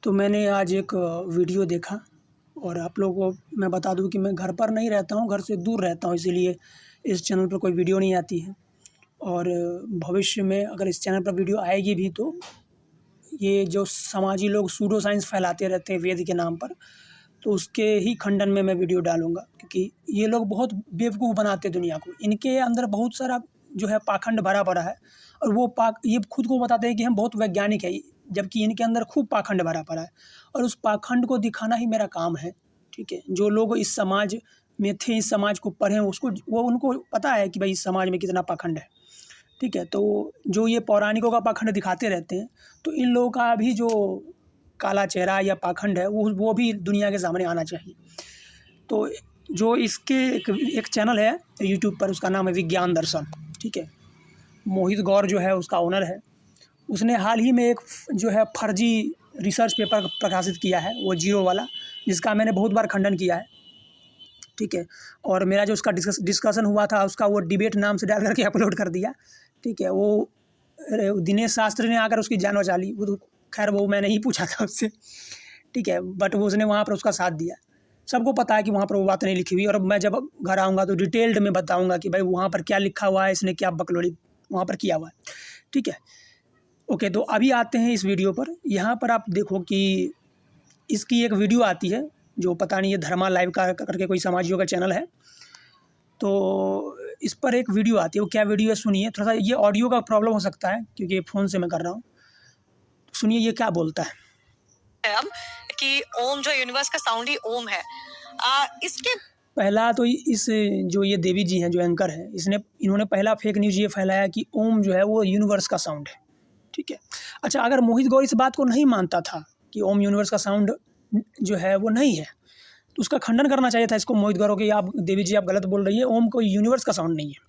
तो मैंने आज एक वीडियो देखा और आप लोगों को मैं बता दूं कि मैं घर पर नहीं रहता हूं, घर से दूर रहता हूं, इसीलिए इस चैनल पर कोई वीडियो नहीं आती है। और भविष्य में अगर इस चैनल पर वीडियो आएगी भी तो ये जो समाजी लोग सूडो साइंस फैलाते रहते हैं वेद के नाम पर, तो उसके ही खंडन में मैं वीडियो डालूँगा, क्योंकि ये लोग बहुत बेवकूफ़ बनाते हैं दुनिया को। इनके अंदर बहुत सारा जो है पाखंड भरा पड़ा है और वो ये खुद को बताते हैं कि हम बहुत वैज्ञानिक हैं, जबकि इनके अंदर खूब पाखंड भरा पड़ा है और उस पाखंड को दिखाना ही मेरा काम है। ठीक है, जो लोग इस समाज में थे, इस समाज को पढ़े, उनको पता है कि भाई इस समाज में कितना पाखंड है। ठीक है, तो जो ये पौराणिकों का पाखंड दिखाते रहते हैं, तो इन लोगों का भी जो काला चेहरा या पाखंड है वो भी दुनिया के सामने आना चाहिए। तो जो इसके एक चैनल है यूट्यूब पर, उसका नाम है विज्ञान दर्शन। ठीक है, मोहित गौर जो है उसका ओनर है। उसने हाल ही में एक जो है फर्जी रिसर्च पेपर प्रकाशित किया है, वो जीरो वाला, जिसका मैंने बहुत बार खंडन किया है। ठीक है, और मेरा जो उसका डिस्कशन हुआ था उसका वो डिबेट नाम से डाल करके अपलोड कर दिया। ठीक है, वो दिनेश शास्त्री ने आकर उसकी जान बचा ली। वो तो खैर वो मैंने ही पूछा था उससे। ठीक है, बट वो उसने वहाँ पर उसका साथ दिया। सबको पता है कि वहाँ पर वो बात नहीं लिखी हुई, और मैं जब घर आऊँगा तो डिटेल्ड में बताऊँगा कि भाई वहाँ पर क्या लिखा हुआ है, इसने क्या बकलोड़ी वहाँ पर किया हुआ है। ठीक है, ओके, तो अभी आते हैं इस वीडियो पर। यहाँ पर आप देखो कि इसकी एक वीडियो आती है, जो पता नहीं है धर्मा लाइव का करके कोई समाजियों का चैनल है, तो इस पर एक वीडियो आती है। वो क्या वीडियो है सुनिए। थोड़ा सा ये ऑडियो का प्रॉब्लम हो सकता है क्योंकि फ़ोन से मैं कर रहा हूँ। सुनिए ये क्या बोलता है। अब कि ओम जो यूनिवर्स का साउंड ही ओम है। इसके पहला तो इस जो ये देवी जी हैं, जो एंकर है, इन्होंने पहला फेक न्यूज़ ये फैलाया कि ओम जो है वो यूनिवर्स का साउंड है। ठीक है, अच्छा, अगर मोहित गौर इस बात को नहीं मानता था कि ओम यूनिवर्स का साउंड जो है वो नहीं है, तो उसका खंडन करना चाहिए था इसको, मोहित गौर को, कि आप देवी जी आप गलत बोल रही है, ओम कोई यूनिवर्स का साउंड नहीं है।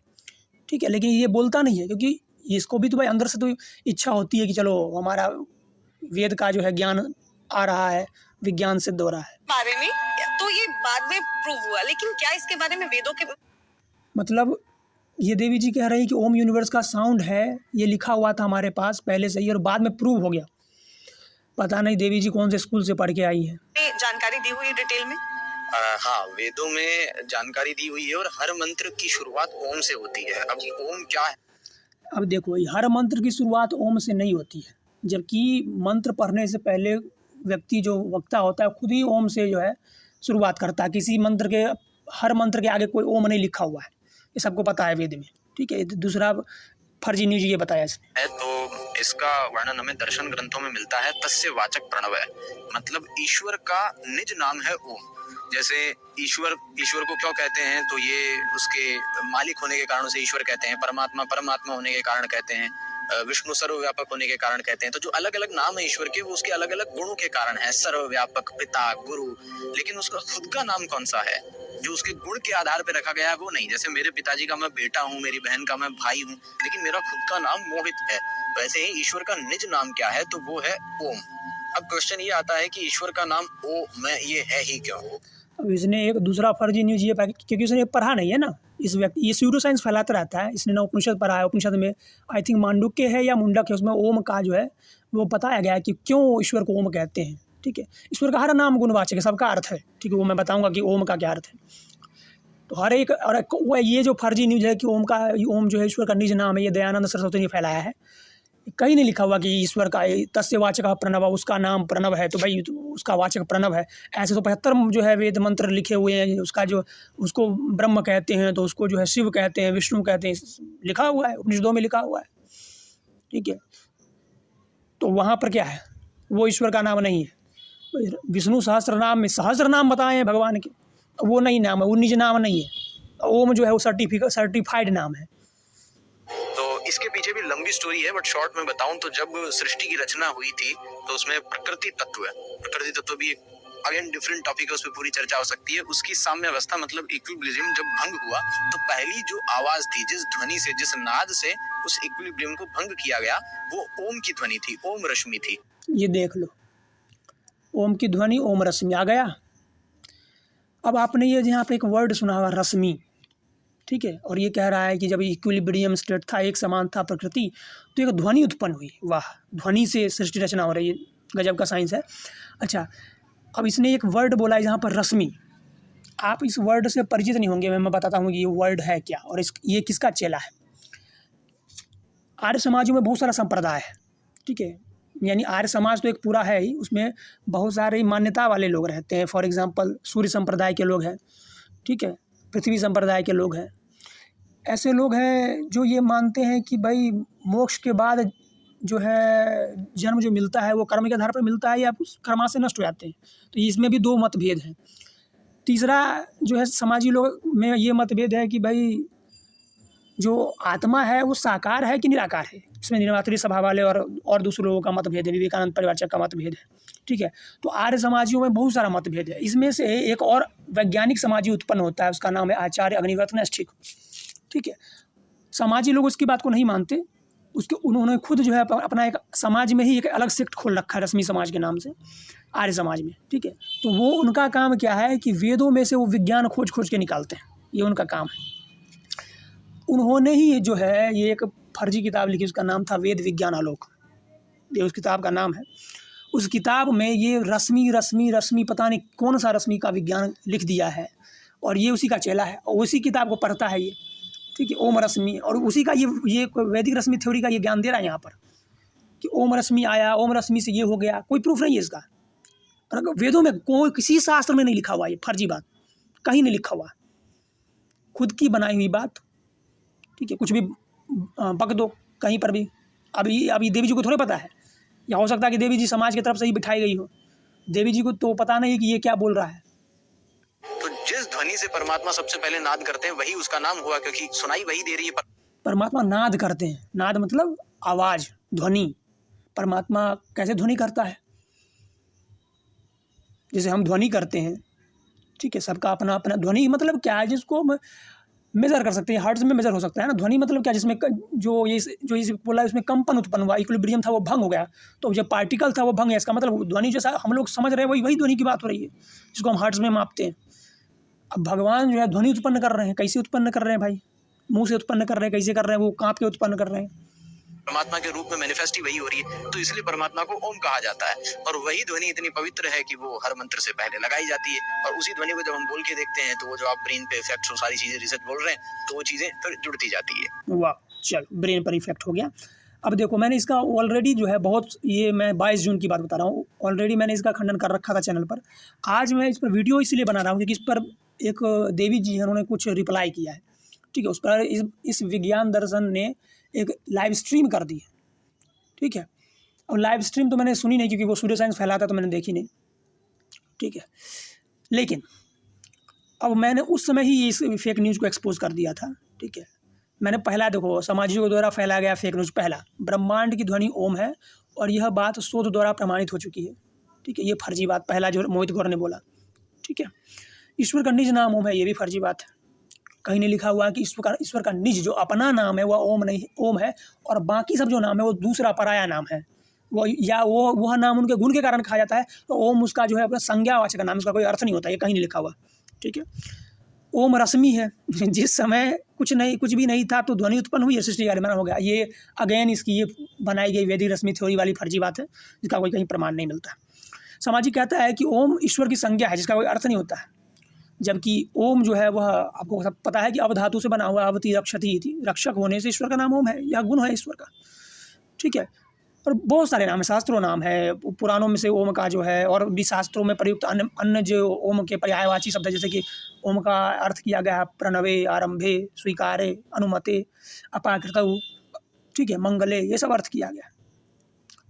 ठीक है, लेकिन ये बोलता नहीं है क्योंकि इसको भी तो भाई अंदर से तो इच्छा होती है कि चलो हमारा वेद का जो है ज्ञान आ रहा है, विज्ञान सिद्ध हो रहा है। बारे में तो ये बाद में प्रूव हुआ, लेकिन क्या इसके बारे में वेदों के मतलब ये देवी जी कह रही है कि ओम यूनिवर्स का साउंड है, ये लिखा हुआ था हमारे पास पहले से ही और बाद में प्रूव हो गया। पता नहीं देवी जी कौन से स्कूल से पढ़ के आई हैं। जानकारी दी हुई है डिटेल में। हाँ, वेदों में जानकारी दी हुई है और हर मंत्र की शुरुआत ओम से होती है। अब ओम क्या है? अब देखो, हर मंत्र की शुरुआत ओम से नहीं होती है, जबकि मंत्र पढ़ने से पहले व्यक्ति जो वक्ता होता है खुद ही ओम से जो है शुरुआत करता है। किसी मंत्र के, हर मंत्र के आगे कोई ओम नहीं लिखा हुआ है, ये सबको पता है वेद में। ठीक है, दूसरा फर्जी न्यूज ये बताया इसने। तो इसका वर्णन हमें दर्शन ग्रंथों में मिलता है। तस्य वाचक प्रणव है, मतलब ईश्वर का निज नाम है ओम। जैसे ईश्वर को क्यों कहते हैं, तो ये उसके मालिक होने के कारण उसे ईश्वर कहते हैं। परमात्मा होने के कारण कहते हैं। विष्णु सर्वव्यापक होने के कारण कहते हैं। तो जो अलग अलग नाम है ईश्वर के, वो उसके अलग अलग गुणों के कारण है। सर्वव्यापक, पिता, गुरु। लेकिन उसका खुद का नाम कौन सा है जो उसके गुण के आधार पर रखा गया है, वो नहीं। जैसे मेरे पिताजी का मैं बेटा हूँ, मेरी बहन का मैं भाई हूँ, लेकिन मेरा खुद का नाम मोहित है। वैसे ही ईश्वर का निज नाम क्या है, तो वो है ओम। अब क्वेश्चन ये आता है कि ईश्वर का नाम ओम ये है ही क्यों? अब इसने एक दूसरा फर्जी न्यूज ये क्योंकि उसने पढ़ा नहीं है ना, इस व्यक्ति ये सूडो साइंस फैलाता रहता है। इसने ना उपनिषद पढ़ा है, उपनिषद में आई थिंक मांडुक्य है या मुंडक है, उसमें ओम का जो है वो बताया गया है कि क्यों ईश्वर को ओम कहते हैं। ठीक है, ईश्वर का हर नाम गुणवाचक है, सबका अर्थ है। ठीक है, वो मैं बताऊंगा कि ओम का क्या अर्थ है। तो हर एक, और ये जो फर्जी न्यूज है कि ओम जो है ईश्वर का निज नाम है, ये दयानंद सरस्वती ने फैलाया है। कहीं नहीं लिखा हुआ कि ईश्वर का तस्य वाचक प्रणव, उसका नाम प्रणव है तो भाई उसका वाचक प्रणव है। ऐसे तो 75 जो है वेद मंत्र लिखे हुए हैं। उसका जो, उसको ब्रह्म कहते हैं, तो उसको जो है शिव कहते हैं, विष्णु कहते हैं, लिखा हुआ है, उपनिषदों में लिखा हुआ है। ठीक है, तो वहाँ पर क्या है, वो ईश्वर का नाम नहीं है। विष्णु सहस्त्र नाम में सहस्त्र नाम बताए हैं भगवान के, वो नहीं नाम है, वो निज नाम नहीं है। ओम जो है वो सर्टिफाइड नाम है। इसके पीछे भी लंबी स्टोरी है, बट शॉर्ट में बताऊं तो जब सृष्टि की रचना हुई थी तो उसमें प्रकृति तत्व भी अगेन डिफरेंट टॉपिक है, उस पर पूरी चर्चा हो सकती है। उसकी साम्य अवस्था मतलब इक्विलिब्रियम जब भंग हुआ, तो पहली जो आवाज थी, जिस ध्वनि से, जिस नाद से उस इक्विलिब्रियम को भंग किया गया, वो ओम की ध्वनि थी, ओम रश्मि थी। ये देख लो, ओम की ध्वनि, ओम रश्मि आ गया। अब आपने ये यहाँ पे एक वर्ड सुना हुआ रश्मि, ठीक है, और ये कह रहा है कि जब इक्विलिब्रियम स्टेट था, एक समान था प्रकृति, तो एक ध्वनि उत्पन्न हुई। वाह, ध्वनि से सृष्टि रचना हो रही है। गजब का साइंस है। अच्छा, अब इसने एक वर्ड बोला है यहाँ पर रश्मि। आप इस वर्ड से परिचित नहीं होंगे, मैं बताता हूँ कि ये वर्ड है क्या और ये किसका चेला है। आर्य समाजों में बहुत सारा संप्रदाय है, ठीक है, यानी आर्य समाज तो एक पूरा है ही, उसमें बहुत सारी मान्यता वाले लोग रहते हैं। फॉर एग्जांपल सूर्य संप्रदाय के लोग हैं, ठीक है, पृथ्वी संप्रदाय के लोग हैं। ऐसे लोग हैं जो ये मानते हैं कि भाई मोक्ष के बाद जो है जन्म जो मिलता है वो कर्म के आधार पर मिलता है या उस कर्मा से नष्ट हो जाते हैं। तो इसमें भी दो मतभेद हैं। तीसरा जो है समाजी लोग में ये मतभेद है कि भाई जो आत्मा है वो साकार है कि निराकार है। इसमें निर्मात्री सभा वाले और दूसरे लोगों का मतभेद है, विवेकानंद परिवारचक का मतभेद है, ठीक है। तो आर्य समाजियों में बहुत सारा मतभेद है। इसमें से एक और वैज्ञानिक समाजी उत्पन्न होता है, उसका नाम है आचार्य अग्निवर्त नैष्ठिक, ठीक है। समाजी लोग उसकी बात को नहीं मानते, उन्होंने खुद जो है अपना एक समाज में ही एक अलग सेक्ट खोल रखा है रश्मि समाज के नाम से, आर्य समाज में, ठीक है। तो वो उनका काम क्या है कि वेदों में से वो विज्ञान खोज खोज के निकालते हैं, ये उनका काम है। उन्होंने ही जो है ये एक फर्जी किताब लिखी, उसका नाम था वेद विज्ञान आलोक, ये उस किताब का नाम है। उस किताब में ये रश्मि पता नहीं कौन सा रश्मि का विज्ञान लिख दिया है और ये उसी का चेला है और उसी किताब को पढ़ता है ये, ठीक है, ओम रश्मि। और उसी का ये वैदिक रश्मि थ्योरी का ये ज्ञान दे रहा है यहाँ पर कि ओम रश्मि आया, ओम रश्मि से ये हो गया। कोई प्रूफ नहीं है इसका, और वेदों में कोई किसी शास्त्र में नहीं लिखा हुआ, ये फर्जी बात कहीं नहीं लिखा हुआ, खुद की बनाई हुई बात, ठीक है। कुछ भी बक दो कहीं पर भी। अभी देवी जी को थोड़े पता है, या हो सकता है कि देवी जी समाज की तरफ से ही बिठाई गई हो, देवी जी को तो पता नहीं कि ये क्या बोल रहा है। तो जिस ध्वनि से परमात्मा सबसे पहले नाद करते हैं वही उसका नाम हुआ, क्योंकि सुनाई वही दे रही है। परमात्मा नाद करते हैं, नाद मतलब आवाज, ध्वनि। परमात्मा कैसे ध्वनि करता है? जैसे हम ध्वनि करते हैं, ठीक है, सबका अपना अपना ध्वनि मतलब क्या है जिसको मेजर कर सकते हैं, हर्ट्ज में मेजर हो सकता है ना। ध्वनि मतलब क्या, जिसमें जो ये बोला है उसमें कंपन उत्पन्न हुआ, इक्विलिब्रियम था वो भंग हो गया, तो जब पार्टिकल था वो भंग है, इसका मतलब ध्वनि जैसा हम लोग समझ रहे हैं वही ध्वनि की बात हो रही है जिसको हम हर्ट्ज में मापते हैं। अब भगवान जो है ध्वनि उत्पन्न कर रहे हैं, कैसे उत्पन्न कर रहे हैं भाई? मुंह से उत्पन्न कर रहे हैं, कैसे कर रहे हैं? वो कांप के उत्पन्न कर रहे हैं। परमात्मा के रूप में मैनिफेस्ट ही वही हो रही है, तो इसलिए परमात्मा को ओम कहा जाता है। और वही ध्वनि इतनी पवित्र है कि वो हर मंत्र से पहले लगाई जाती है, और उसी ध्वनि को जब हम बोल के देखते हैं तो वो जो आप ब्रेन पे इफेक्ट्स और सारी चीजें रिसर्च बोल रहे हैं तो वो चीजें फिर जुड़ती जाती है। वाह, चलो ब्रेन पर इफेक्ट हो गया। अब देखो मैंने इसका ऑलरेडी जो है बहुत, ये मैं 22 जून की बात बता रहा हूँ, ऑलरेडी मैंने इसका खंडन कर रखा था चैनल पर। आज मैं इस पर वीडियो इसलिए बना रहा हूँ क्योंकि इस पर एक देवी जी है, उन्होंने कुछ रिप्लाई किया है, ठीक है। उस पर इस विज्ञान दर्शन ने एक लाइव स्ट्रीम कर दी है, ठीक है। और लाइव स्ट्रीम तो मैंने सुनी नहीं क्योंकि वो सूर्य साइंस फैलाता तो मैंने देखी नहीं, ठीक है। लेकिन अब मैंने उस समय ही इस फेक न्यूज़ को एक्सपोज कर दिया था, ठीक है। मैंने पहला देखो समाजियों द्वारा फैलाया गया फेक न्यूज़, पहला ब्रह्मांड की ध्वनि ओम है और यह बात शोध द्वारा प्रमाणित हो चुकी है, ठीक है, ये फर्जी बात पहला जो मोहित गौर ने बोला, ठीक है। ईश्वर का निज नाम ओम है, ये भी फर्जी बात है। कहीं नहीं लिखा हुआ है कि ईश्वर का निज जो अपना नाम है वह ओम नहीं, ओम है, और बाकी सब जो नाम है वो दूसरा पराया नाम है, वह नाम उनके गुण के कारण कहा जाता है। तो ओम उसका जो है अपना संज्ञावाचक नाम, उसका कोई अर्थ नहीं होता, ये कहीं नहीं लिखा हुआ, ठीक है। ओम रश्मि है, जिस समय कुछ भी नहीं था तो ध्वनि उत्पन्न हुई, सृष्टि का निर्माण हो गया। ये अगेन इसकी ये बनाई गई वैदिक रश्मि थ्योरी वाली फर्जी बात है जिसका कोई कहीं प्रमाण नहीं मिलता। समाजी कहता है कि ओम ईश्वर की संज्ञा है जिसका कोई अर्थ नहीं होता है, जबकि ओम जो है वह आपको सब पता है कि अवधातु से बना हुआ, अवति रक्षति थी, रक्षक होने से ईश्वर का नाम ओम है, यह गुण है ईश्वर का, ठीक है। और बहुत सारे नाम है, शास्त्रों नाम है, पुराणों में से ओम का जो है, और भी शास्त्रों में प्रयुक्त अन्य जो ओम के पर्यायवाची शब्द है, जैसे कि ओम का अर्थ किया गया है प्रणवे, आरंभे, स्वीकारे, अनुमते, अपाकृतौ, ठीक है, मंगले, ये सब अर्थ किया गया।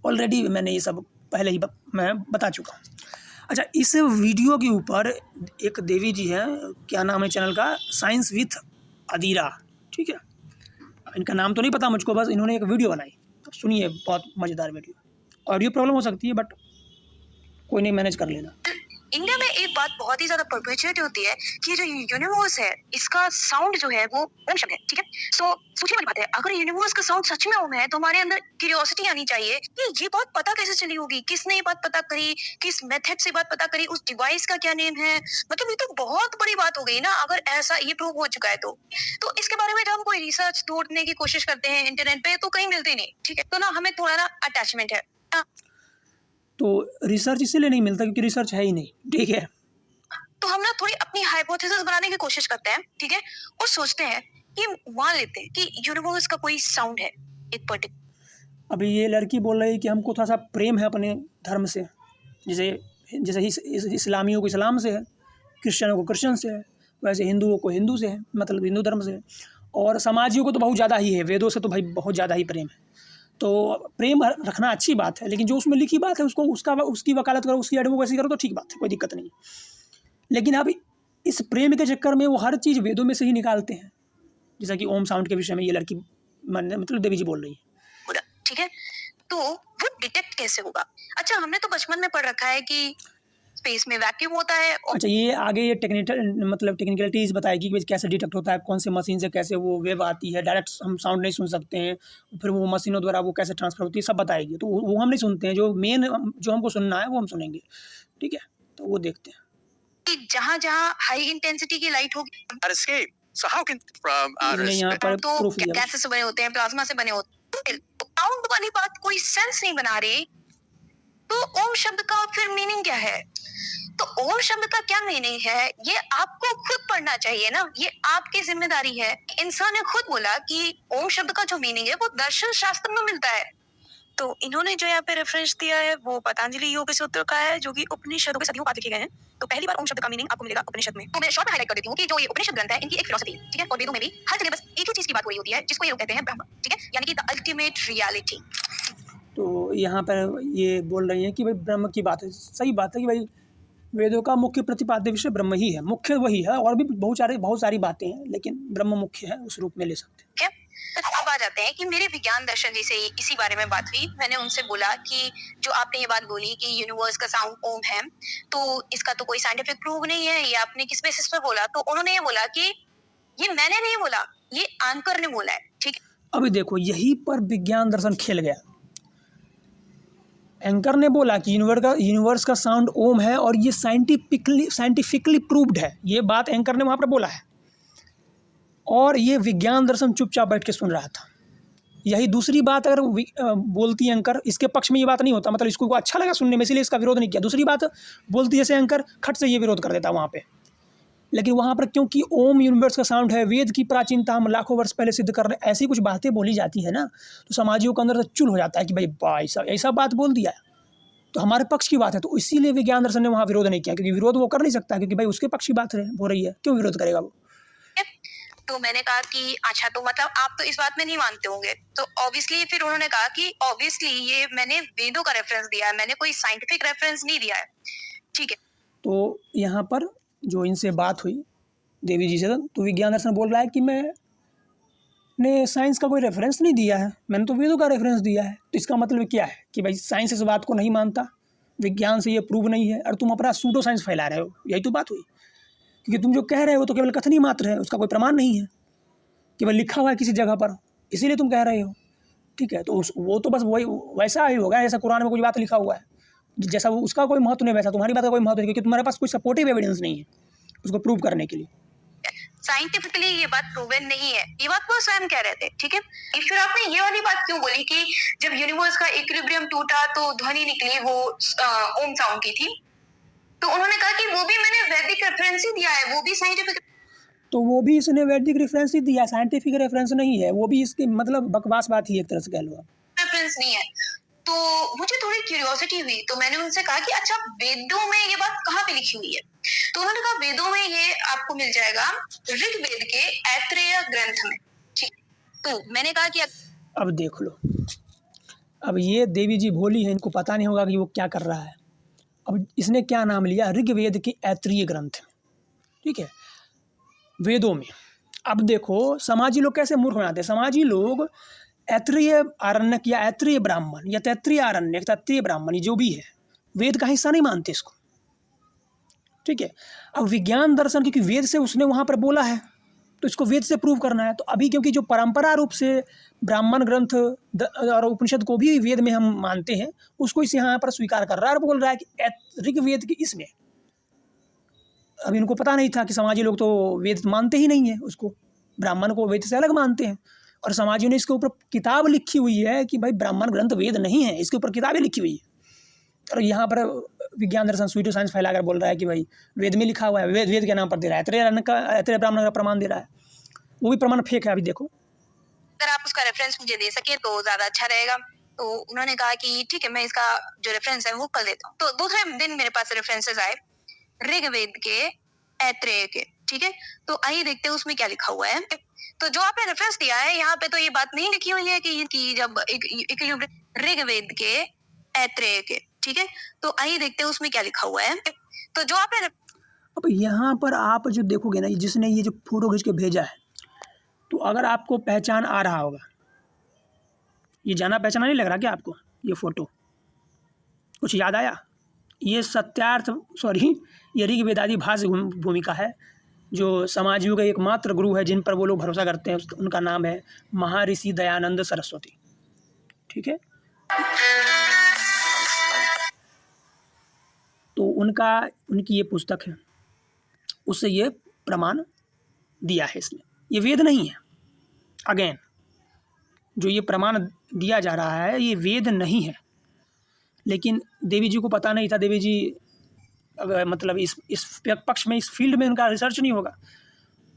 ऑलरेडी मैंने ये सब पहले ही मैं बता चुका हूँ। अच्छा, इस वीडियो के ऊपर एक देवी जी हैं, क्या नाम है चैनल का, साइंस विथ अदीरा, ठीक है। इनका नाम तो नहीं पता मुझको, बस इन्होंने एक वीडियो बनाई, सुनिए, बहुत मज़ेदार वीडियो। ऑडियो प्रॉब्लम हो सकती है बट कोई नहीं, मैनेज कर लेना। इंडिया में एक बात बहुत ही ज्यादा परपेचुएट होती है कि जो यूनिवर्स है इसका साउंड जो है वो ओम शब्द है, ठीक है। सो सोचिए वाली बात है, अगर यूनिवर्स का साउंड सच में ओम है तो हमारे अंदर क्यूरियोसिटी आनी चाहिए कि ये बात पता कैसे चली होगी, किसने ये बात पता करी, किस मेथड से बात पता करी, उस डिवाइस का क्या नेम है। मतलब ये तो बहुत बड़ी बात हो गई ना, अगर ऐसा ये प्रूव हो चुका है तो इसके बारे में जब हम कोई रिसर्च ढूंढने की कोशिश करते हैं इंटरनेट पे तो कहीं मिलते नहीं, ठीक है। तो ना हमें थोड़ा ना अटैचमेंट है। तो रिसर्च इसीलिए नहीं मिलता क्योंकि रिसर्च है ही नहीं, ठीक है। तो हम ना थोड़ी अपनी हाइपोथेसिस बनाने की कोशिश करते हैं, ठीक है, और सोचते हैं कि मान लेते हैं कि यूनिवर्स का कोई साउंड है एक पर्टिकुलर। अभी ये लड़की बोल रही है कि हमको थोड़ा सा प्रेम है अपने धर्म से, जैसे जैसे इस्लामियों को इस्लाम से है, क्रिश्चियनों को क्रिश्चियन से है, वैसे हिंदुओं को हिंदू से है, मतलब हिंदू धर्म से है, और समाजियों को तो बहुत ज़्यादा ही है, वेदों से तो भाई बहुत ज़्यादा ही प्रेम है। तो प्रेम रखना अच्छी बात है, लेकिन जो उसमें लिखी बात है उसको उसकी वकालत करो, उसकी एडवोकेसी करो तो ठीक बात है, कोई दिक्कत नहीं है। लेकिन अब इस प्रेम के चक्कर में वो हर चीज़ वेदों में से ही निकालते हैं, जैसा कि ओम साउंड के विषय में ये लड़की मतलब देवी जी बोल रही है, ठीक है, तो वो डिटेक्ट कैसे होगा? अच्छा, हमने तो बचपन में पढ़ रखा है कि स्पेस में वैक्यूम होता है। अच्छा, ये आगे ये टेक्निकलिटीज़ बताएगी कि कैसे डिटेक्ट होता है, कौन से मशीन से कैसे वो वेव आती है, डायरेक्ट हम साउंड नहीं सुन सकते हैं, फिर वो मशीनों द्वारा वो कैसे ट्रांसफर होती है, सब बताएगी। तो वो हम नहीं सुनते हैं, जो मेन जो हमको सुनना है वो हम सुनेंगे, ठीक है, तो वो देखते हैं। कि जहाँ हाई इंटेंसिटी की लाइट होगी, So how can इसने यहाँ पर तो प्रूफ दिया। गैसेस से बने होते हैं, प्लाज्मा से बने होते हैं, साउंड वाली बात कोई सेंस नहीं बना रही, तो ओम शब्द का फिर मीनिंग क्या है? तो ओम शब्द का क्या मीनिंग है, ये आपको खुद पढ़ना चाहिए ना, ये आपकी जिम्मेदारी है। इंसान ने खुद बोला कि ओम शब्द का जो मीनिंग है वो दर्शन शास्त्र में मिलता है। तो इन्होंने जो यहाँ पे रेफरेंस दिया है वो पतंजलि योग सूत्र का है, जो कि उपनिषदों के सदियों बाद लिखे गए हैं। तो पहली बार ओम शब्द का मीनिंग आपको मिलेगा उपनिषद में। तो मैं शॉर्ट में हाईलाइट कर देती हूँ कि जो ये उपनिषद ग्रंथ है इनकी एक फिलॉसफी, ठीक है, और वेदों में भी हर जगह बस एक ही चीज की बात हो रही होती है, जिसको ये लोग कहते हैं ब्रह्म, ठीक है, यानी कि द अल्टीमेट रियलिटी। तो यहाँ पर ये बोल रही हैं कि भाई ब्रह्म की बात है, सही बात है कि भाई वेदों का मुख्य प्रतिपाद्य विषय ब्रह्म ही है, मुख्य वही है, और भी बहुत सारी बातें हैं, लेकिन ब्रह्म मुख्य है, उस रूप में ले सकते हैं। ठीक है, तो अब आ जाते हैं कि मेरे विज्ञान दर्शन जी से इसी बारे में बात हुई। मैंने उनसे बोला कि जो आपने ये बात बोली कि यूनिवर्स का साउंड ओम है, तो इसका तो कोई साइंटिफिक प्रूफ नहीं है, ये आपने किस बेसिस पर बोला? तो उन्होंने ये बोला कि ये मैंने नहीं बोला, ये एंकर ने बोला है, ठीक है। अभी देखो, यहीं पर विज्ञान दर्शन खेल गया। एंकर ने बोला कि यूनिवर्स का साउंड ओम है और ये साइंटिफिकली प्रूव्ड है, ये बात एंकर ने वहाँ पर बोला है, और ये विज्ञान दर्शन चुपचाप बैठ के सुन रहा था। यही दूसरी बात अगर बोलती एंकर, इसके पक्ष में ये बात नहीं होता, मतलब इसको अच्छा लगा सुनने में, इसलिए इसका विरोध नहीं किया। दूसरी बात बोलती जैसे एंकर, खट से ये विरोध कर देता वहाँ पे। लेकिन वहाँ पर क्योंकि ओम यूनिवर्स का साउंड है, वेद की प्राचीनता हम लाखों वर्ष पहले सिद्ध कर रहे हैं, ऐसी कुछ बातें बोली जाती है ना, तो समाजियों के अंदर से चुल हो जाता है कि भाई ऐसा बात बोल दिया तो हमारे पक्ष की बात है। तो इसीलिए विज्ञान दर्शन ने वहाँ विरोध नहीं किया, क्योंकि विरोध वो कर नहीं सकता, क्योंकि भाई उसके पक्ष की बात हो रही है, क्यों विरोध करेगा वो। तो मैंने कहा कि अच्छा, तो मतलब आप तो इस बात में नहीं मानते होंगे। तो ऑब्वियसली फिर उन्होंने कहा कि ऑब्वियसली ये मैंने वेदों का रेफरेंस दिया है, मैंने कोई साइंटिफिक रेफरेंस नहीं दिया है, ठीक है। तो यहाँ पर जो इनसे बात हुई देवी जी से, तो विज्ञान दर्शन बोल रहा है कि मैंने साइंस का कोई रेफरेंस नहीं दिया है, मैंने तो वेदों का रेफरेंस दिया है। तो इसका मतलब क्या है कि भाई साइंस इस बात को नहीं मानता, विज्ञान से ये प्रूव नहीं है, और तुम अपना सूडो साइंस फैला रहे हो, यही तो बात हुई। क्योंकि तुम जो कह रहे हो तो केवल कथनी मात्र है, उसका कोई प्रमाण नहीं है, केवल लिखा हुआ है किसी जगह पर, इसीलिए तुम कह रहे हो, ठीक है। तो वो तो बस वही वैसा ही होगा जैसा कुरान में कोई बात लिखा हुआ है, जैसा वो उसका कोई महत्व नहीं, वैसा तुम्हारी बात का कोई महत्व नहीं, क्योंकि तुम्हारे पास कोई सपोर्टिव एविडेंस नहीं है उसको प्रूव करने के लिए। साइंटिफिकली ये बात प्रूवन नहीं है, ये बात वो स्वयं कह रहे थे, ठीक है। फिर आपने ये वाली बात क्यों बोली कि जब यूनिवर्स का इक्विलिब्रियम टूटा तो ध्वनि निकली, वो ओम साउंड की थी? तो उन्होंने कहा कि वो भी मैंने वैदिक रेफरेंस ही दिया है, वो भी साइंटिफिक। तो वो भी इसने वैदिक रेफरेंस ही दिया, साइंटिफिक रेफरेंस नहीं है, वो भी इसकी मतलब बकवास बात ही एक तरह से कह लो, रेफरेंस नहीं है। तो मुझे थोड़ी क्यूरियोसिटी हुई, तो मैंने उनसे कहा कि अच्छा, वेदों में ये बात कहाँ पे लिखी हुई है? तो उन्होंने कहा वेदों में ये आपको मिल जाएगा ऋग्वेद के ऐत्रेय ग्रंथ में, ठीक। तो मैंने कहा कि अब देख लो, अब ये देवी जी भोली है, इनको पता नहीं होगा कि वो क्या कर रहा है। अब इसने क्या नाम लिया, ऋग्वेद के ऐत्रेय ग्रंथ, ठीक है, वेदों में। अब देखो समाजी लोग कैसे मूर्ख बनाते हैं, समाजी लोग ऐत्रेय आरण्यक या ऐत्रेय ब्राह्मण या तैत्रीय आरण्यक, तैत्रीय ब्राह्मण जो भी है, वेद का हिस्सा नहीं मानते इसको, ठीक है। अब विज्ञान दर्शन, क्योंकि वेद से उसने वहाँ पर बोला है, तो इसको वेद से प्रूव करना है। तो अभी क्योंकि जो परंपरा रूप से ब्राह्मण ग्रंथ और उपनिषद को भी वेद में हम मानते हैं, उसको इस यहाँ पर स्वीकार कर रहा है और बोल रहा है कि ऋग्वेद के इसमें। अभी इनको पता नहीं था कि समाजी लोग तो वेद मानते ही नहीं है, उसको ब्राह्मण को वेद से अलग मानते हैं, और समाजियों ने इसके ऊपर किताब लिखी हुई है कि भाई ब्राह्मण ग्रंथ वेद नहीं है, इसके ऊपर किताबें लिखी हुई है, और यहाँ पर विज्ञान दर्शन स्वीटो साइंस फैलाकर बोल रहा है कि भाई वेद में लिखा हुआ है, वेद के नाम पर दे रहा है, अत्रेय ब्राह्मण का प्रमाण दे रहा है, वो भी प्रमाण फेक है। अभी देखो, अगर आप उसका रेफरेंस मुझे दे सके तो ज्यादा अच्छा रहेगा। तो उन्होंने कहा कि ठीक है, मैं इसका जो रेफरेंस है वो कर देता हूँ। तो दूसरे दिन मेरे पास रेफरेंसेस आए ऋग्वेद के, ऐत्रेय के, ठीक है। तो आइए देखते हैं उसमें क्या लिखा हुआ है। तो जो आपने रेफरेंस दिया है यहाँ पे तो ये बात नहीं लिखी हुई है कि जब एक ऋग्वेद के, ऐत्रेय के, ठीक है। तो आइए देखते हैं उसमें क्या लिखा हुआ है। तो जो आपने अब यहाँ पर आप जो देखोगे ना, जिसने ये जो फोटो खींच के भेजा है, तो अगर आपको पहचान आ रहा होगा, ये जाना पहचाना नहीं लग रहा क्या आपको? ये फोटो कुछ याद आया? ये ये ऋग्वेदादि भाष्य भूमिका है, जो समाजयुग का एकमात्र गुरु है जिन पर वो लोग भरोसा करते हैं, उनका नाम है महर्षि दयानंद सरस्वती, ठीक है। तो उनकी ये पुस्तक है, उससे ये प्रमाण दिया है इसने। ये वेद नहीं है। अगेन, जो ये प्रमाण दिया जा रहा है ये वेद नहीं है, लेकिन देवी जी को पता नहीं था। देवी जी अगर मतलब इस पक्ष में, इस फील्ड में उनका रिसर्च नहीं होगा,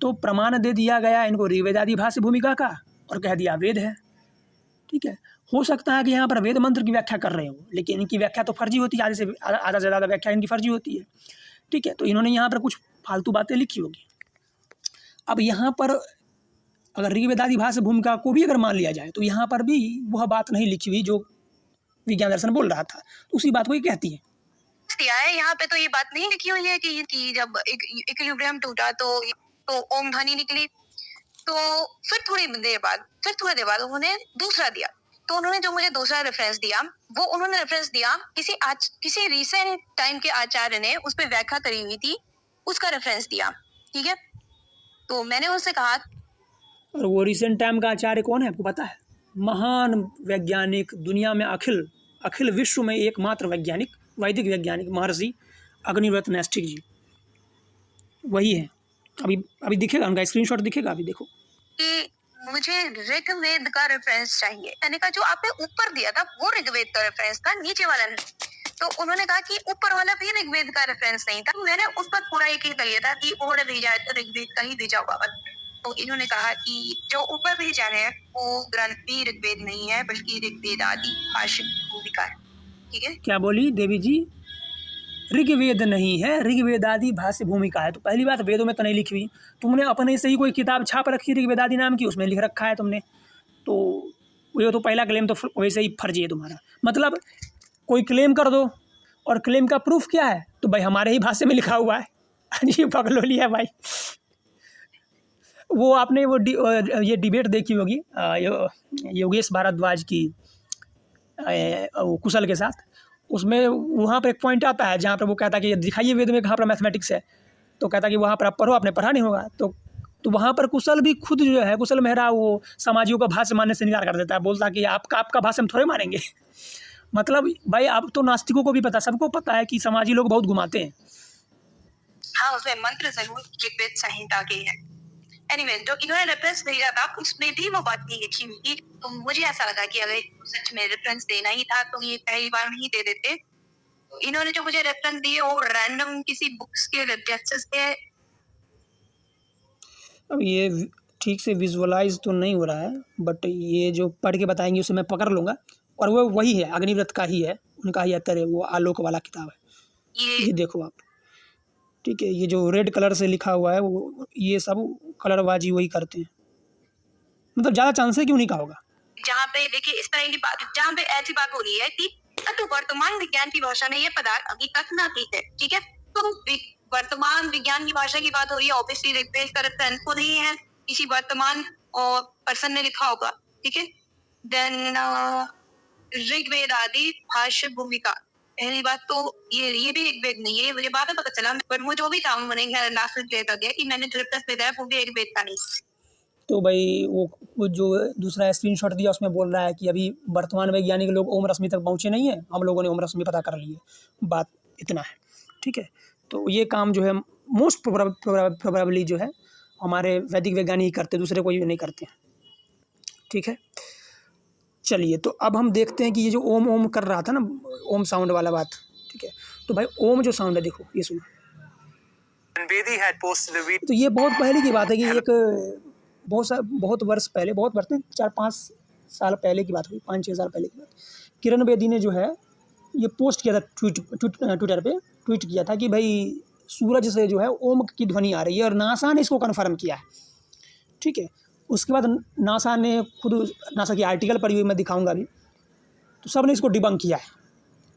तो प्रमाण दे दिया गया इनको ऋग्वेदादि भाष्य भूमिका का और कह दिया वेद है, ठीक है। हो सकता है कि यहाँ पर वेद मंत्र की व्याख्या कर रहे हो, लेकिन इनकी व्याख्या तो फर्जी होती है, आधा से ज़्यादा व्याख्या इनकी फर्जी होती है, ठीक है। तो इन्होंने यहाँ पर कुछ फालतू बातें लिखी होगी। अब यहाँ पर अगर ऋग्वेदादि भाष्य भूमिका को भी अगर मान लिया जाए, तो यहाँ पर भी वह बात नहीं लिखी हुई जो विज्ञान दर्शन बोल रहा था, तो उसी बात को ये कहती है। दिया है यहाँ पे तो ये बात नहीं लिखी हुई है कि जब इक्विलिब्रियम टूटा तो ओम ध्वनि निकली। तो फिर थोड़ी देर बाद उन्होंने दूसरा दिया। तो उन्होंने जो मुझे दूसरा रेफरेंस दिया, वो उन्होंने रेफरेंस दिया किसी रिसेंट टाइम के आचार्य ने उस पर व्याख्या करी हुई थी, उसका रेफरेंस दिया, ठीक है। तो मैंने उससे कहा, और वो रिसेंट टाइम का आचार्य कौन है आपको पता है? महान वैज्ञानिक, दुनिया में अखिल विश्व में एकमात्र वैज्ञानिक, वैदिक वैज्ञानिक महर्षि अग्निव्रत नैष्ठिक जी, वही है। अभी दिखेगा, उनका स्क्रीनशॉट दिखेगा, अभी देखो कि मुझे ऋग्वेद का रेफरेंस चाहिए। मैंने कहा जो आपने ऊपर दिया था वो ऋग्वेद का रेफरेंस था, नीचे वाला नहीं। तो उन्होंने कहा कि ऊपर वाला भी ऋग्वेद का रेफरेंस नहीं था। मैंने उस पर पूरा एक ही लिया था कि ओढ़ भेजा है तो ऋग्वेद का ही भेजा हुआ। तो इन्होंने कहा कि जो ऊपर भेजा है वो ग्रंथ भी ऋग्वेद नहीं है, बल्कि ऋग्वेद आदि भाष्य भूमिका है, ठीक है। क्या बोली देवी जी? ऋग्वेद नहीं है, ऋग्वेदादि भाष्य भूमिका है। तो पहली बात, वेदों में तो नहीं लिखी हुई, तुमने अपने से ही कोई किताब छाप रखी ऋग्वेदादि नाम की, उसमें लिख रखा है तुमने। तो ये तो पहला क्लेम तो वैसे ही फर्जी है तुम्हारा। मतलब कोई क्लेम कर दो और क्लेम का प्रूफ क्या है? तो भाई हमारे ही भाष्य में लिखा हुआ है। जी पगलोली है भाई। वो आपने ये डिबेट देखी होगी योगेश भारद्वाज की कुशल के साथ। उसमें वहाँ पर एक पॉइंट आता है जहाँ पर वो कहता है कि दिखाइए वेद में कहाँ पर मैथमेटिक्स है, तो कहता है कि वहाँ पर आप पढ़ो, आपने पढ़ा नहीं होगा। तो वहाँ पर कुशल भी खुद जो है, कुशल मेहरा, वो समाजियों का भाष्य मानने से इनकार कर देता है, बोलता है कि आपका भाष्य हम थोड़े मानेंगे। मतलब भाई, अब तो नास्तिकों को भी पता, सबको पता है कि समाजी लोग बहुत घुमाते हैं। हाँ, उसमें मंत्र जरूर ऋग्वेद संहिता के है। एनीवे, जो इन्होंने रेफरेंस भेजा था उसमें भी वो बात नहीं लिखी हुई थी। तो मुझे ऐसा लगा कि अगर सच में रेफरेंस देना ही था तो ये पहली बार नहीं दे देते। इन्होंने जो मुझे रेफरेंस दिए वो रैंडम किसी बुक्स के रेफरेंसेस थे। अब ये ठीक से विजुअलाइज तो नहीं हो रहा है, बट ये जो पढ़ के बताएंगे उसे मैं पकड़ लूँगा। और वो वही है, अग्निव्रत का ही है, उनका ही अतर है, वो आलोक वाला किताब है। ये देखो आप, ठीक है। ये जो रेड कलर से लिखा हुआ है, वो ये सब कलरबाजी वही करते हैं। मतलब ज़्यादा चांस है क्यों नहीं का होगा। जहाँ पे देखिए इस तरह की बात, जहाँ पे ऐसी बात हो रही है कि तो वर्तमान विज्ञान की भाषा में ये पदार्थ अभी तक न है, ठीक है। तो वर्तमान विज्ञान की भाषा की बात हो रही है, ऑब्वियसली ऋग्वेद का रेफरेंस को नहीं है, किसी वर्तमान और पर्सन ने लिखा होगा, ठीक है। देन ऋग्वेद आदि भाष्य भूमिका, पहली बात तो ये भी ऋग्वेद नहीं है, मुझे बाद में पता चला। पर मुझे जो भी काम बनेगा लास्ट में क्लियर कर दिया कि मैंने जो रेफरेंस भेजा है वो भी ऋग्वेद का नहीं। तो भाई वो जो दूसरा स्क्रीनशॉट दिया उसमें बोल रहा है कि अभी वर्तमान वैज्ञानिक लोग ओम रश्मि तक पहुँचे नहीं है, हम लोगों ने ओम रश्मि पता कर ली है। बात इतना है, ठीक है। तो ये काम जो है मोस्ट प्रोबेबली जो है हमारे वैदिक वैज्ञानिक ही करते, दूसरे कोई नहीं करते हैं, ठीक है। चलिए, तो अब हम देखते हैं कि ये जो ओम ओम कर रहा था ना, ओम साउंड वाला बात, ठीक है। तो भाई ओम जो साउंड है, देखो ये सुनो। तो ये बहुत पहले की बात है कि एक बहुत वर्ष पहले, बहुत वर्ष नहीं, 4-5 साल पहले की बात हुई, 5-6 साल पहले की बात। किरण बेदी ने जो है ये पोस्ट किया था ट्विटर पे ट्वीट किया था कि भाई सूरज से जो है ओम की ध्वनि आ रही है, और नासा ने इसको कन्फर्म किया है, ठीक है। उसके बाद नासा ने खुद, नासा की आर्टिकल पढ़ी हुई मैं दिखाऊंगा अभी, तो सब ने इसको डिबंक किया है,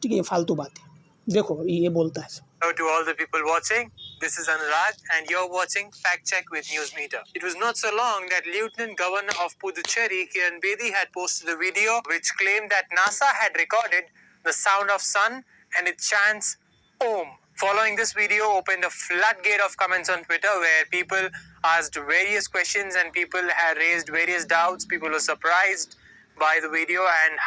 ठीक है। ये फालतू बात है, देखो ये बोलता है। Hello to all the people watching. This is Anurag and you're watching Fact Check with Newsmeter. It was not so long that Lieutenant Governor of Puducherry, Kiran Bedi, had posted a video which claimed that NASA had recorded the sound of sun and it chants Om. Following this video opened a floodgate of comments on Twitter where people asked various questions and people had raised various doubts. People were surprised by the video and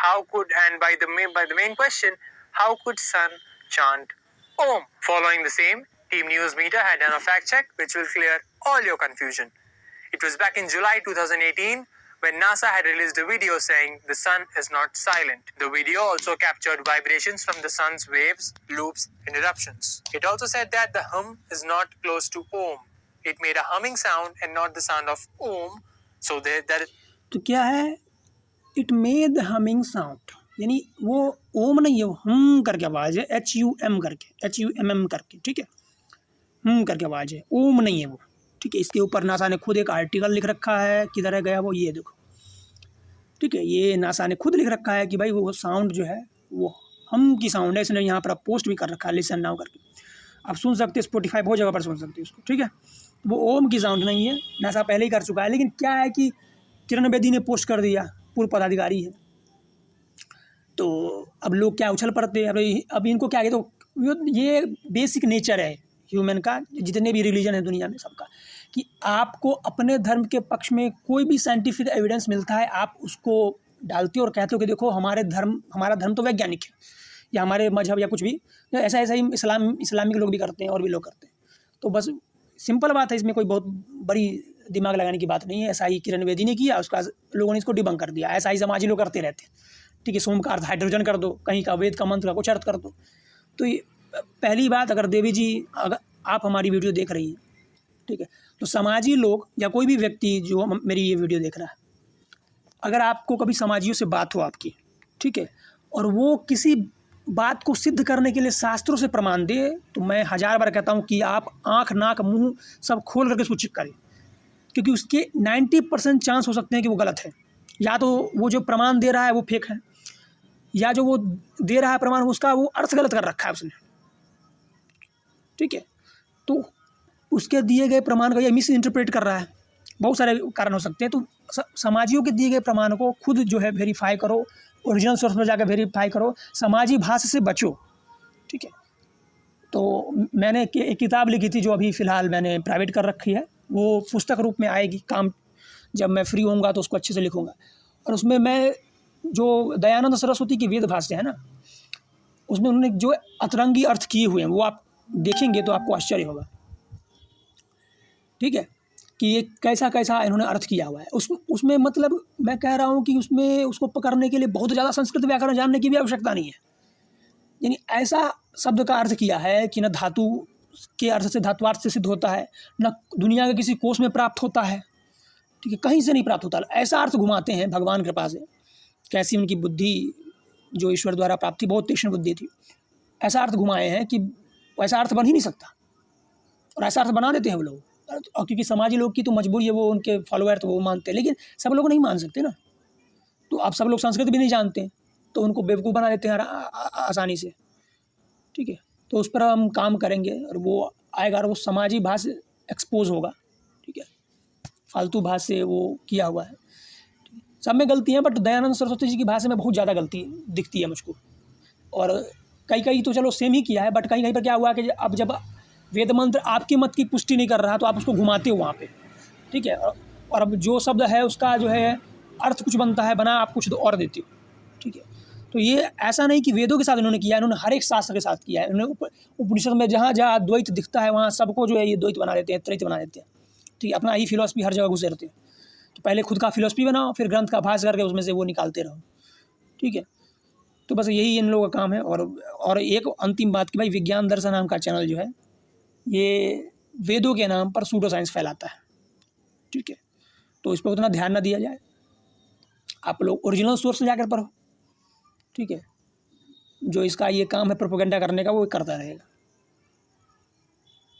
by the main question, how could sun chant Om? Following the same, Team Newsmeter had done a fact check which will clear all your confusion. It was back in July 2018 when NASA had released a video saying the sun is not silent. The video also captured vibrations from the sun's waves, loops, and eruptions. It also said that the hum is not close to Om. It made a humming sound and not the sound of Om. So that तो क्या है, it made humming sound, यानी वो ओम नहीं है, वो हम करके आवाज़ है, HUM करके, HUMM करके, ठीक है। करके आवाज़ है, ओम नहीं है वो, ठीक है। इसके ऊपर नासा ने खुद एक आर्टिकल लिख रखा है, किधर है गया वो, ये देखो, ठीक है। ये नासा ने खुद लिख रखा है कि भाई वो साउंड जो है वो हम की साउंड है। इसने यहाँ पर पोस्ट भी कर रखा है, लिसन नाउ करके, आप सुन सकते हो, स्पॉटिफाई बहुत जगह पर सुन सकते हो उसको, ठीक है। वो ओम की साउंड नहीं है, नासा पहले ही कर चुका है। लेकिन क्या है कि किरण बेदी ने पोस्ट कर दिया, पूर्व पदाधिकारी है, तो अब लोग क्या उछल पड़ते हैं। अब इनको क्या कहते, तो ये बेसिक नेचर है ह्यूमन का, जितने भी रिलीजन है दुनिया में सबका, कि आपको अपने धर्म के पक्ष में कोई भी साइंटिफिक एविडेंस मिलता है, आप उसको डालते हो और कहते हो कि देखो हमारा धर्म तो वैज्ञानिक है, या हमारे मजहब या कुछ भी, ऐसा ही इस्लामिक लोग भी करते हैं और भी लोग करते हैं। तो बस सिंपल बात है, इसमें कोई बहुत बड़ी दिमाग लगाने की बात नहीं है। ऐसा ही किरण बेदी ने किया, उसका लोगों ने इसको डिबंक कर दिया। ऐसा ही समाजी लोग करते रहते हैं, ठीक है। सोम का अर्थ हाइड्रोजन कर दो, कहीं का वेद का मंत्र का कुछ अर्थ कर दो। तो ये पहली बात, अगर देवी जी अगर आप हमारी वीडियो देख रही हैं, ठीक है, तो समाजी लोग या कोई भी व्यक्ति जो मेरी ये वीडियो देख रहा है, अगर आपको कभी समाजियों से बात हो आपकी, ठीक है, और वो किसी बात को सिद्ध करने के लिए शास्त्रों से प्रमाण दे, तो मैं 1000 बार कहता हूँ कि आप आँख नाक मुँह सब खोल करके उसको चेक करें, क्योंकि उसके 90% चांस हो सकते हैं कि वो गलत है। या तो वो जो प्रमाण दे रहा है वो फेक है, या जो वो दे रहा है प्रमाण उसका वो अर्थ गलत कर रखा है उसने, ठीक है। तो उसके दिए गए प्रमाण को ये मिस इंटरप्रेट कर रहा है, बहुत सारे कारण हो सकते हैं। तो समाजियों के दिए गए प्रमाण को खुद जो है वेरीफाई करो, ओरिजिनल सोर्स पर जाकर वेरीफाई करो, समाजी भाषा से बचो, ठीक है। तो मैंने एक किताब लिखी थी जो अभी फ़िलहाल मैंने प्राइवेट कर रखी है, वो पुस्तक रूप में आएगी, काम जब मैं फ्री होऊंगा तो उसको अच्छे से लिखूंगा। और उसमें मैं जो दयानंद सरस्वती की वेद भाष्य है ना, उसमें उन्होंने जो अतरंगी अर्थ किए हुए हैं वो आप देखेंगे तो आपको आश्चर्य होगा, ठीक है, कि ये कैसा कैसा इन्होंने अर्थ किया हुआ है। उसमें मतलब मैं कह रहा हूँ कि उसमें उसको पकड़ने के लिए बहुत ज़्यादा संस्कृत व्याकरण जानने की भी आवश्यकता नहीं है। यानी ऐसा शब्द का अर्थ किया है कि न धातु के अर्थ से धातुवार्थ से सिद्ध होता है, न दुनिया के किसी कोष में प्राप्त होता है, ठीक है, कहीं से नहीं प्राप्त होता। ऐसा अर्थ घुमाते हैं भगवान कृपा से, कैसी उनकी बुद्धि जो ईश्वर द्वारा प्राप्त थी, बहुत तीक्ष्ण बुद्धि थी, ऐसा अर्थ घुमाए हैं कि वैसा अर्थ बन ही नहीं सकता, और ऐसा अर्थ बना देते हैं वो लोग। और क्योंकि समाजी लोग की तो मजबूरी है, वो उनके फॉलोअर तो वो मानते हैं, लेकिन सब लोग नहीं मान सकते ना। तो अब सब लोग संस्कृत भी नहीं जानते, तो उनको बेवकूफ़ बना देते हैं आसानी से, ठीक है। तो उस पर हम काम करेंगे और वो आएगा और वो समाजी भाषा एक्सपोज होगा, ठीक है। फालतू भाषा से वो किया हुआ है, सब में गलती है, बट दयानंद सरस्वती जी की भाषा में बहुत ज़्यादा गलती दिखती है मुझको। और कहीं तो चलो सेम ही किया है, बट कहीं पर क्या हुआ कि अब जब वेद मंत्र आपकी मत की पुष्टि नहीं कर रहा तो आप उसको घुमाते हो वहाँ पे, ठीक है। और अब जो शब्द है उसका जो है अर्थ कुछ बनता है, बना आप कुछ और देते हो, ठीक है। तो ये ऐसा नहीं कि वेदों के साथ इन्होंने किया है, इन्होंने हर एक शास्त्र के साथ किया है। इन्होंने उपनिषद में जहाँ जहाँ द्वैत दिखता है वहाँ सबको जो है ये द्वैत बना देते हैं, त्रैत बना देते हैं, ठीक है। अपना ही फिलॉसफी हर जगह घुसे रहते हैं। तो पहले खुद का फिलॉसफी बनाओ, फिर ग्रंथ का अभ्यास करके उसमें से वो निकालते रहो, ठीक है। तो बस यही इन लोगों का काम है। और एक अंतिम बात कि भाई विज्ञान दर्शन नाम का चैनल जो है ये वेदों के नाम पर सूडो साइंस फैलाता है, ठीक है। तो इस पर उतना ध्यान ना दिया जाए, आप लोग ओरिजिनल सोर्स से जाकर पढ़ो, ठीक है। जो इसका ये काम है प्रोपेगेंडा करने का वो करता रहेगा।